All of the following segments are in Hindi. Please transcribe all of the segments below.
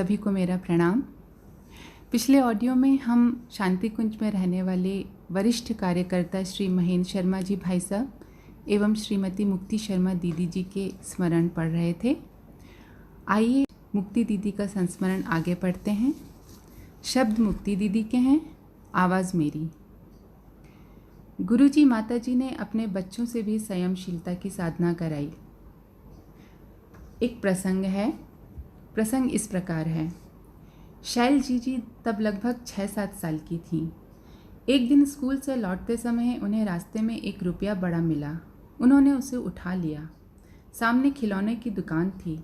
सभी को मेरा प्रणाम। पिछले ऑडियो में हम शांति कुंज में रहने वाले वरिष्ठ कार्यकर्ता श्री महेंद्र शर्मा जी भाई साहब एवं श्रीमती मुक्ति शर्मा दीदी जी के स्मरण पढ़ रहे थे। आइए मुक्ति दीदी का संस्मरण आगे पढ़ते हैं। शब्द मुक्ति दीदी के हैं, आवाज़ मेरी। गुरुजी माता जी ने अपने बच्चों से भी संयमशीलता की साधना कराई। एक प्रसंग है। प्रसंग इस प्रकार है। शैल जी तब लगभग 6-7 साल की थीं। एक दिन स्कूल से लौटते समय उन्हें रास्ते में एक रुपया बड़ा मिला। उन्होंने उसे उठा लिया। सामने खिलौने की दुकान थी।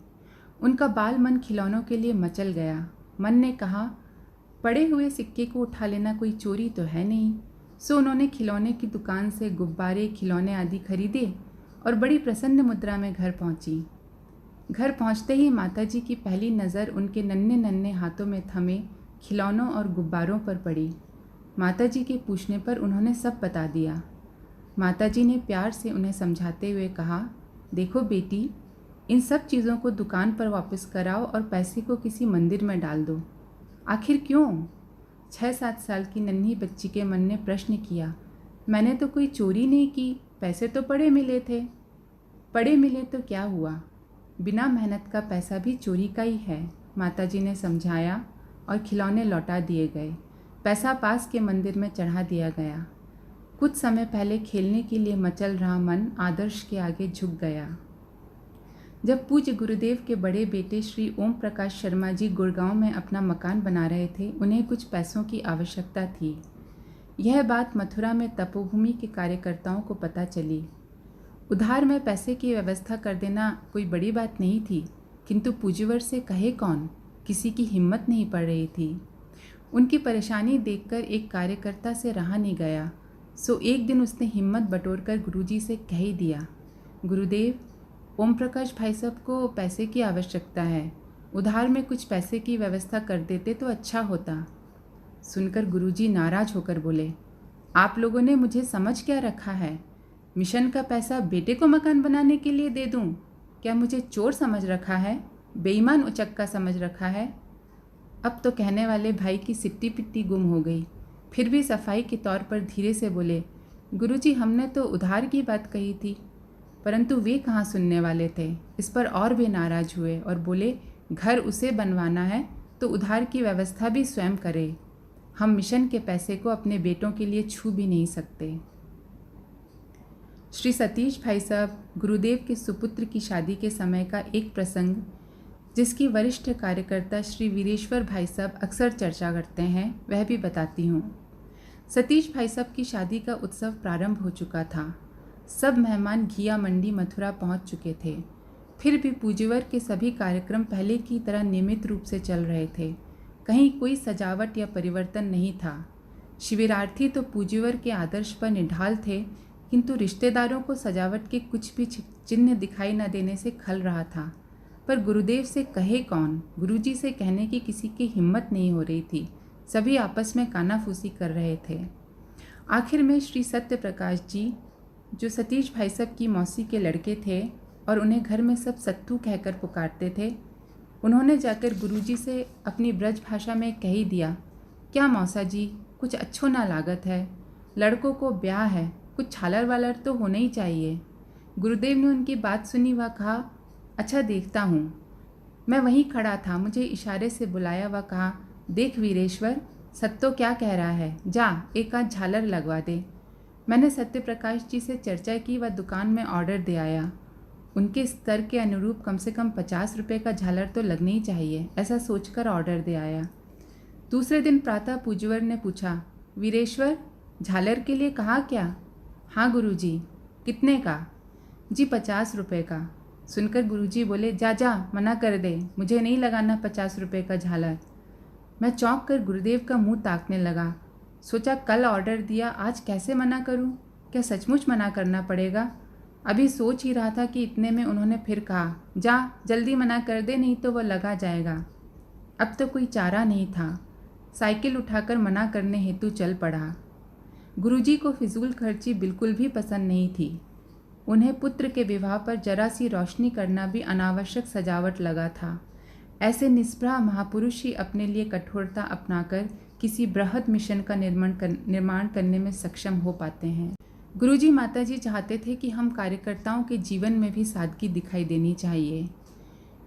उनका बाल मन खिलौनों के लिए मचल गया। मन ने कहा, पड़े हुए सिक्के को उठा लेना कोई चोरी तो है नहीं। सो उन्होंने खिलौने की दुकान से गुब्बारे, खिलौने आदि खरीदे और बड़ी प्रसन्न मुद्रा में घर पहुंची। घर पहुंचते ही माताजी की पहली नज़र उनके नन्हे नन्हे हाथों में थमे खिलौनों और गुब्बारों पर पड़ी। माताजी के पूछने पर उन्होंने सब बता दिया। माताजी ने प्यार से उन्हें समझाते हुए कहा, देखो बेटी, इन सब चीज़ों को दुकान पर वापस कराओ और पैसे को किसी मंदिर में डाल दो। आखिर क्यों? 6-7 साल की नन्ही बच्ची के मन ने प्रश्न किया। मैंने तो कोई चोरी नहीं की, पैसे तो पड़े मिले थे। पड़े मिले तो क्या हुआ, बिना मेहनत का पैसा भी चोरी का ही है। माताजी ने समझाया और खिलौने लौटा दिए गए। पैसा पास के मंदिर में चढ़ा दिया गया। कुछ समय पहले खेलने के लिए मचल रहा मन आदर्श के आगे झुक गया। जब पूज्य गुरुदेव के बड़े बेटे श्री ओम प्रकाश शर्मा जी गुड़गांव में अपना मकान बना रहे थे, उन्हें कुछ पैसों की आवश्यकता थी। यह बात मथुरा में तपोभूमि के कार्यकर्ताओं को पता चली। उधार में पैसे की व्यवस्था कर देना कोई बड़ी बात नहीं थी, किंतु पूज्यवर से कहे कौन, किसी की हिम्मत नहीं पड़ रही थी। उनकी परेशानी देखकर एक कार्यकर्ता से रहा नहीं गया। सो एक दिन उसने हिम्मत बटोरकर गुरुजी से कह ही दिया, गुरुदेव, ओम प्रकाश भाई साहब को पैसे की आवश्यकता है। उधार में कुछ पैसे की व्यवस्था कर देते तो अच्छा होता। सुनकर गुरुजी नाराज होकर बोले, आप लोगों ने मुझे समझ क्या रखा है? मिशन का पैसा बेटे को मकान बनाने के लिए दे दूं? क्या मुझे चोर समझ रखा है? बेईमान उचक्का समझ रखा है? अब तो कहने वाले भाई की सिट्टी पिट्टी गुम हो गई। फिर भी सफाई के तौर पर धीरे से बोले, गुरुजी, हमने तो उधार की बात कही थी। परंतु वे कहाँ सुनने वाले थे। इस पर और भी नाराज हुए और बोले, घर उसे बनवाना है तो उधार की व्यवस्था भी स्वयं करे। हम मिशन के पैसे को अपने बेटों के लिए छू भी नहीं सकते। श्री सतीश भाई साहब गुरुदेव के सुपुत्र की शादी के समय का एक प्रसंग, जिसकी वरिष्ठ कार्यकर्ता श्री वीरेश्वर भाई साहब अक्सर चर्चा करते हैं, वह भी बताती हूँ। सतीश भाई साहब की शादी का उत्सव प्रारंभ हो चुका था। सब मेहमान घिया मंडी मथुरा पहुँच चुके थे। फिर भी पूज्यवर के सभी कार्यक्रम पहले की तरह नियमित रूप से चल रहे थे। कहीं कोई सजावट या परिवर्तन नहीं था। शिविरार्थी तो पूज्यवर के आदर्श पर निढाल थे, किंतु रिश्तेदारों को सजावट के कुछ भी चिन्ह दिखाई न देने से खल रहा था। पर गुरुदेव से कहे कौन, गुरुजी से कहने की किसी की हिम्मत नहीं हो रही थी। सभी आपस में कानाफूसी कर रहे थे। आखिर में श्री सत्य प्रकाश जी, जो सतीश भाई साहब की मौसी के लड़के थे और उन्हें घर में सब सत्तू कहकर पुकारते थे, उन्होंने जाकर गुरुजी से अपनी ब्रज भाषा में कह ही दिया, क्या मौसा जी, कुछ अच्छो ना लागत है। लड़कों को ब्याह है, कुछ छालर वालर तो होना ही चाहिए। गुरुदेव ने उनकी बात सुनी व कहा, अच्छा देखता हूँ। मैं वहीं खड़ा था। मुझे इशारे से बुलाया व कहा, देख वीरेश्वर, सत्तो क्या कह रहा है, जा एक आध झालर लगवा दे। मैंने सत्य प्रकाश जी से चर्चा की व दुकान में ऑर्डर दे आया। उनके स्तर के अनुरूप कम से कम 50 रुपये का झालर तो लगना ही चाहिए, ऐसा सोचकर ऑर्डर दे आया। दूसरे दिन प्रातः पूज्यवर ने पूछा, वीरेश्वर, झालर के लिए कहा क्या? हाँ गुरुजी। कितने का? जी 50 रुपये का। सुनकर गुरुजी बोले, जा जा, मना कर दे, मुझे नहीं लगाना 50 रुपये का झालर। मैं चौंक कर गुरुदेव का मुंह ताकने लगा। सोचा कल ऑर्डर दिया, आज कैसे मना करूं? क्या सचमुच मना करना पड़ेगा? अभी सोच ही रहा था कि इतने में उन्होंने फिर कहा, जा जल्दी मना कर दे, नहीं तो वह लगा जाएगा। अब तो कोई चारा नहीं था। साइकिल उठाकर मना करने हेतु चल पड़ा। गुरुजी को फिजूल खर्ची बिल्कुल भी पसंद नहीं थी। उन्हें पुत्र के विवाह पर जरा सी रोशनी करना भी अनावश्यक सजावट लगा था। ऐसे निष्प्रह महापुरुष ही अपने लिए कठोरता अपनाकर किसी बृहद मिशन का निर्माण करने में सक्षम हो पाते हैं। गुरुजी माताजी चाहते थे कि हम कार्यकर्ताओं के जीवन में भी सादगी दिखाई देनी चाहिए।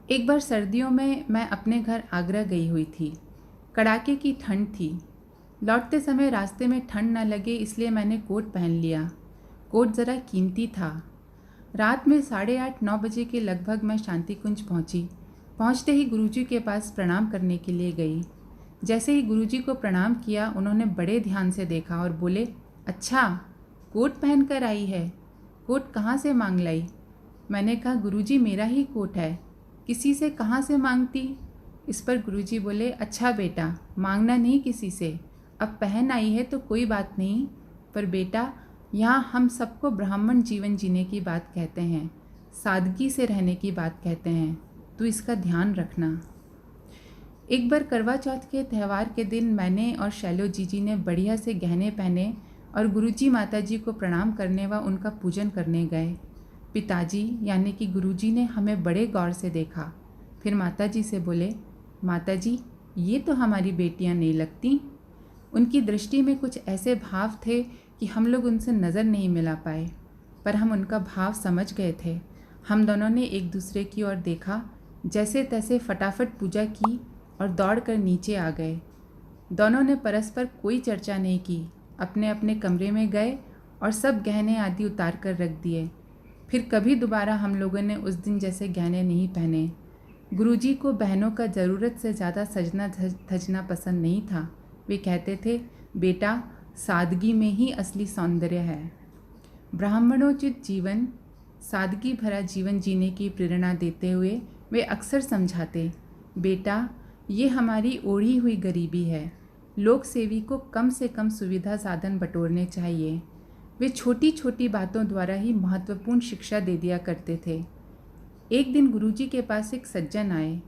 एक बार सर्दियों में मैं अपने घर आगरा गई हुई थी। कड़ाके की ठंड थी। लौटते समय रास्ते में ठंड न लगे इसलिए मैंने कोट पहन लिया। कोट ज़रा कीमती था। रात में 8:30-9 बजे के लगभग मैं शांति कुंज पहुंची। पहुंचते ही गुरुजी के पास प्रणाम करने के लिए गई। जैसे ही गुरुजी को प्रणाम किया, उन्होंने बड़े ध्यान से देखा और बोले, अच्छा, कोट पहन कर आई है, कोट कहाँ से मांग लाई? मैंने कहा, गुरुजी मेरा ही कोट है, किसी से कहाँ से मांगती? इस पर गुरुजी बोले, अच्छा बेटा, मांगना नहीं किसी से, अब पहन आई है तो कोई बात नहीं, पर बेटा यहाँ हम सबको ब्राह्मण जीवन जीने की बात कहते हैं, सादगी से रहने की बात कहते हैं, तो इसका ध्यान रखना। एक बार करवा चौथ के त्यौहार के दिन मैंने और शैलो जीजी ने बढ़िया से गहने पहने और गुरुजी माताजी को प्रणाम करने व उनका पूजन करने गए। पिताजी यानी कि गुरुजी ने हमें बड़े गौर से देखा। फिर माताजी से बोले, माताजी ये तो हमारी बेटियां नहीं लगती। उनकी दृष्टि में कुछ ऐसे भाव थे कि हम लोग उनसे नज़र नहीं मिला पाए, पर हम उनका भाव समझ गए थे। हम दोनों ने एक दूसरे की ओर देखा, जैसे तैसे फटाफट पूजा की और दौड़कर नीचे आ गए। दोनों ने परस्पर कोई चर्चा नहीं की, अपने अपने कमरे में गए और सब गहने आदि उतार कर रख दिए। फिर कभी दोबारा हम लोगों ने उस दिन जैसे गहने नहीं पहने। गुरुजी को बहनों का ज़रूरत से ज़्यादा सजना धजना पसंद नहीं था। वे कहते थे, बेटा सादगी में ही असली सौंदर्य है। ब्राह्मणोचित जीवन, सादगी भरा जीवन जीने की प्रेरणा देते हुए वे अक्सर समझाते, बेटा ये हमारी ओढ़ी हुई गरीबी है, लोक सेवी को कम से कम सुविधा साधन बटोरने चाहिए। वे छोटी छोटी बातों द्वारा ही महत्वपूर्ण शिक्षा दे दिया करते थे। एक दिन गुरुजी के पास एक सज्जन आए।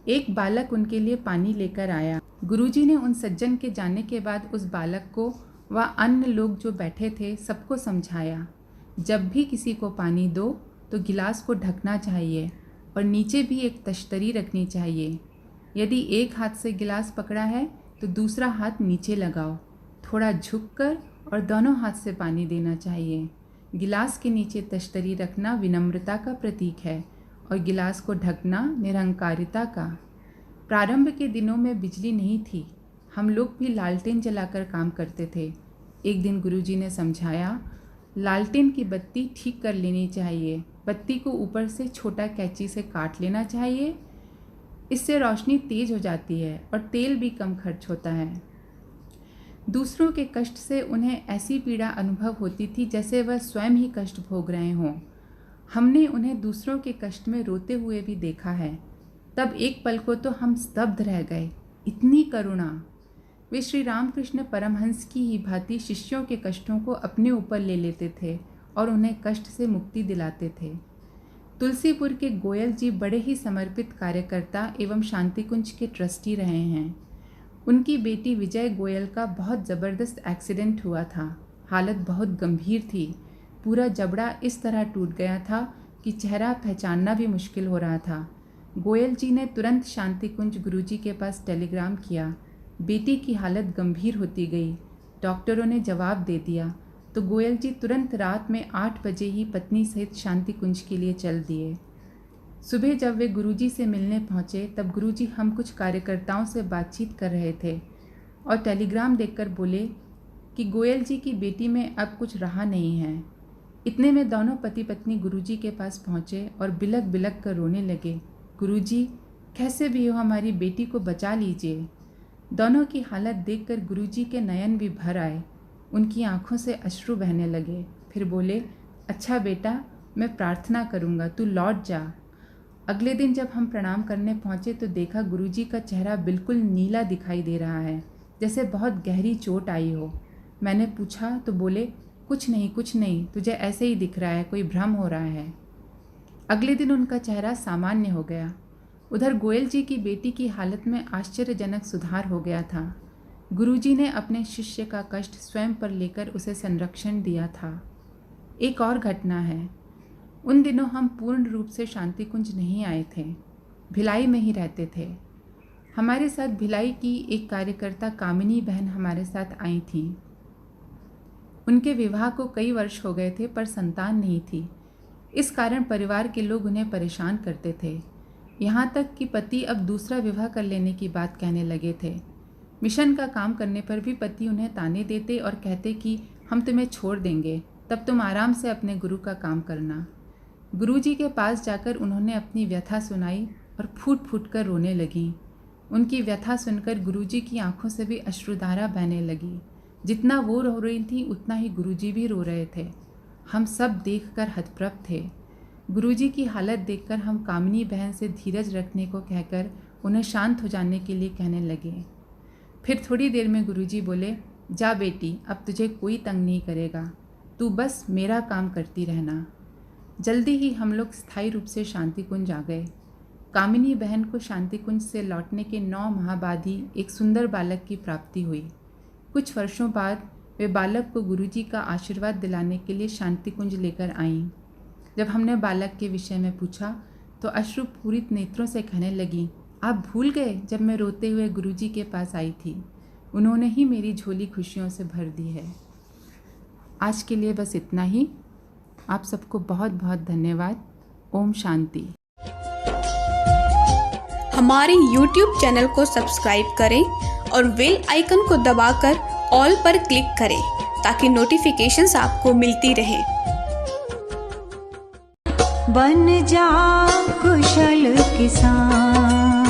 एक बालक उनके लिए पानी लेकर आया। गुरुजी ने उन सज्जन के जाने के बाद उस बालक को व अन्य लोग जो बैठे थे सबको समझाया, जब भी किसी को पानी दो तो गिलास को ढकना चाहिए और नीचे भी एक तश्तरी रखनी चाहिए। यदि एक हाथ से गिलास पकड़ा है तो दूसरा हाथ नीचे लगाओ, थोड़ा झुककर और दोनों हाथ से पानी देना चाहिए। गिलास के नीचे तश्तरी रखना विनम्रता का प्रतीक है और गिलास को ढकना निरहंकारिता का। प्रारंभ के दिनों में बिजली नहीं थी, हम लोग भी लालटेन जलाकर काम करते थे। एक दिन गुरुजी ने समझाया, लालटेन की बत्ती ठीक कर लेनी चाहिए, बत्ती को ऊपर से छोटा कैंची से काट लेना चाहिए, इससे रोशनी तेज हो जाती है और तेल भी कम खर्च होता है। दूसरों के कष्ट से उन्हें ऐसी पीड़ा अनुभव होती थी जैसे वह स्वयं ही कष्ट भोग रहे हों। हमने उन्हें दूसरों के कष्ट में रोते हुए भी देखा है। तब एक पल को तो हम स्तब्ध रह गए, इतनी करुणा। वे श्री रामकृष्ण परमहंस की ही भांति शिष्यों के कष्टों को अपने ऊपर ले लेते थे और उन्हें कष्ट से मुक्ति दिलाते थे। तुलसीपुर के गोयल जी बड़े ही समर्पित कार्यकर्ता एवं शांति कुंज के ट्रस्टी रहे हैं। उनकी बेटी विजय गोयल का बहुत ज़बरदस्त एक्सीडेंट हुआ था। हालत बहुत गंभीर थी। पूरा जबड़ा इस तरह टूट गया था कि चेहरा पहचानना भी मुश्किल हो रहा था। गोयल जी ने तुरंत शांति कुंज गुरुजी के पास टेलीग्राम किया। बेटी की हालत गंभीर होती गई। डॉक्टरों ने जवाब दे दिया तो गोयल जी तुरंत रात में 8 बजे ही पत्नी सहित शांति कुंज के लिए चल दिए। सुबह जब वे गुरुजी से मिलने पहुँचे तब गुरुजी हम कुछ कार्यकर्ताओं से बातचीत कर रहे थे और टेलीग्राम देखकर बोले कि गोयल जी की बेटी में अब कुछ रहा नहीं है। इतने में दोनों पति पत्नी गुरुजी के पास पहुँचे और बिलक बिलक कर रोने लगे, गुरुजी कैसे भी हो हमारी बेटी को बचा लीजिए। दोनों की हालत देखकर गुरुजी के नयन भी भर आए, उनकी आंखों से अश्रु बहने लगे। फिर बोले, अच्छा बेटा मैं प्रार्थना करूँगा, तू लौट जा। अगले दिन जब हम प्रणाम करने पहुँचे तो देखा गुरुजी का चेहरा बिल्कुल नीला दिखाई दे रहा है, जैसे बहुत गहरी चोट आई हो। मैंने पूछा तो बोले, कुछ नहीं, तुझे ऐसे ही दिख रहा है, कोई भ्रम हो रहा है। अगले दिन उनका चेहरा सामान्य हो गया। उधर गोयल जी की बेटी की हालत में आश्चर्यजनक सुधार हो गया था। गुरुजी ने अपने शिष्य का कष्ट स्वयं पर लेकर उसे संरक्षण दिया था। एक और घटना है। उन दिनों हम पूर्ण रूप से शांति कुंज नहीं आए थे। भिलाई में ही रहते थे। हमारे साथ भिलाई की एक कार्यकर्ता कामिनी बहन हमारे साथ आई थी। उनके विवाह को कई वर्ष हो गए थे पर संतान नहीं थी। इस कारण परिवार के लोग उन्हें परेशान करते थे। यहाँ तक कि पति अब दूसरा विवाह कर लेने की बात कहने लगे थे। मिशन का काम करने पर भी पति उन्हें ताने देते और कहते कि हम तुम्हें छोड़ देंगे, तब तुम आराम से अपने गुरु का काम करना। गुरुजी के पास जाकर उन्होंने अपनी व्यथा सुनाई और फूट फूट कर रोने लगी। उनकी व्यथा सुनकर गुरुजी की आंखों से भी अश्रुधारा बहने लगी। जितना वो रो रही थी उतना ही गुरुजी भी रो रहे थे। हम सब देखकर हतप्रभ थे। गुरुजी की हालत देखकर हम कामिनी बहन से धीरज रखने को कहकर उन्हें शांत हो जाने के लिए कहने लगे। फिर थोड़ी देर में गुरुजी बोले, जा बेटी, अब तुझे कोई तंग नहीं करेगा, तू बस मेरा काम करती रहना। जल्दी ही हम लोग स्थायी रूप से शांति कुंज आ गए। कामिनी बहन को शांति कुंज से लौटने के 9 माह बाद ही एक सुंदर बालक की प्राप्ति हुई। कुछ वर्षों बाद वे बालक को गुरुजी का आशीर्वाद दिलाने के लिए शांति कुंज लेकर आईं। जब हमने बालक के विषय में पूछा तो अश्रुपूरित नेत्रों से कहने लगी, आप भूल गए जब मैं रोते हुए गुरुजी के पास आई थी। उन्होंने ही मेरी झोली खुशियों से भर दी है। आज के लिए बस इतना ही। आप सबको बहुत बहुत धन्यवाद। ओम शांति। हमारे YouTube चैनल को सब्सक्राइब करें और बेल आइकन को दबाकर ऑल पर क्लिक करें ताकि नोटिफिकेशंस आपको मिलती रहे। बन जा कुशल किसान।